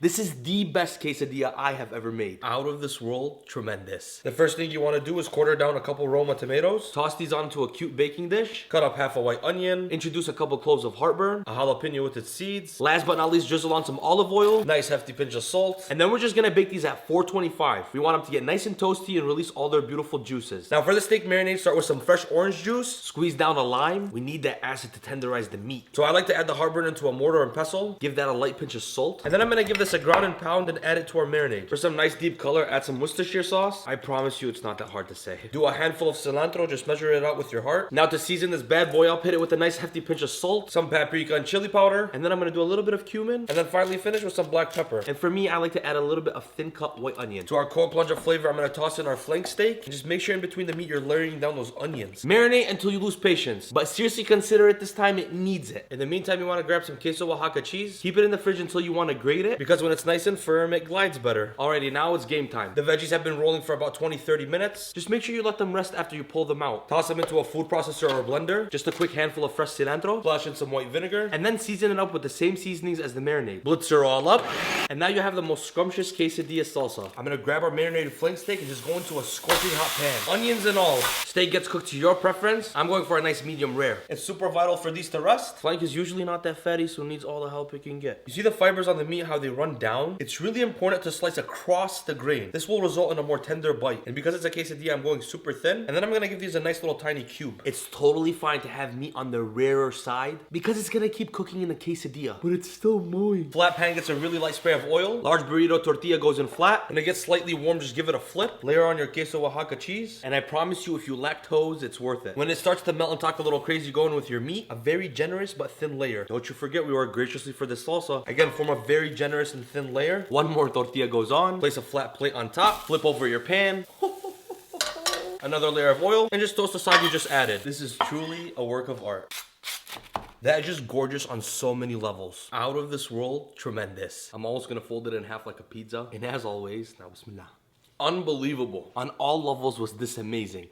This is the best quesadilla I have ever made. Out of this world, tremendous. The first thing you want to do is quarter down a couple Roma tomatoes. Toss these onto a cute baking dish. Cut up half a white onion. Introduce a couple cloves of heartburn. A jalapeno with its seeds. Last but not least, drizzle on some olive oil. Nice hefty pinch of salt. And then we're just gonna bake these at 425. We want them to get nice and toasty and release all their beautiful juices. Now for the steak marinade, start with some fresh orange juice. Squeeze down a lime. We need that acid to tenderize the meat. So I like to add the heartburn into a mortar and pestle. Give that a light pinch of salt. And then I'm gonna give this a ground and pound and add it to our marinade. For some nice deep color, add some Worcestershire sauce. I promise you it's not that hard to say. Do a handful of cilantro, just measure it out with your heart. Now to season this bad boy up, hit it with a nice hefty pinch of salt, some paprika and chili powder, and then I'm gonna do a little bit of cumin, and then finally finish with some black pepper. And for me, I like to add a little bit of thin cut white onion. To our cold plunge of flavor, I'm gonna toss in our flank steak, and just make sure in between the meat you're layering down those onions. Marinate until you lose patience, but seriously consider it this time, it needs it. In the meantime, you wanna grab some queso Oaxaca cheese, keep it in the fridge until you wanna grate it, because when it's nice and firm, it glides better. Alrighty, now it's game time. The veggies have been rolling for about 20-30 minutes. Just make sure you let them rest after you pull them out. Toss them into a food processor or a blender. Just a quick handful of fresh cilantro. Splash in some white vinegar. And then season it up with the same seasonings as the marinade. Blitz her all up. And now you have the most scrumptious quesadilla salsa. I'm gonna grab our marinated flank steak and just go into a scorching hot pan. Onions and all. Steak gets cooked to your preference. I'm going for a nice medium rare. It's super vital for these to rest. Flank is usually not that fatty, so it needs all the help it can get. You see the fibers on the meat, how they run down? It's really important to slice across the grain. This will result in a more tender bite. And because it's a quesadilla, I'm going super thin. And then I'm gonna give these a nice little tiny cube. It's totally fine to have meat on the rarer side because it's gonna keep cooking in the quesadilla, but it's still moist. Flat pan gets a really light spray of oil. Large burrito tortilla goes in flat. When it gets slightly warm, just give it a flip. Layer on your queso Oaxaca cheese. And I promise you, if you lactose, it's worth it. When it starts to melt and talk a little crazy going with your meat, a very generous but thin layer. Don't you forget, we work graciously for this salsa. Again, form a very generous and thin layer. One more tortilla goes on. Place a flat plate on top. Flip over your pan. Another layer of oil. And just toast the side you just added. This is truly a work of art. That is just gorgeous on so many levels. Out of this world, tremendous. I'm almost gonna fold it in half like a pizza. And as always, now bismillah. Unbelievable. On all levels was this amazing.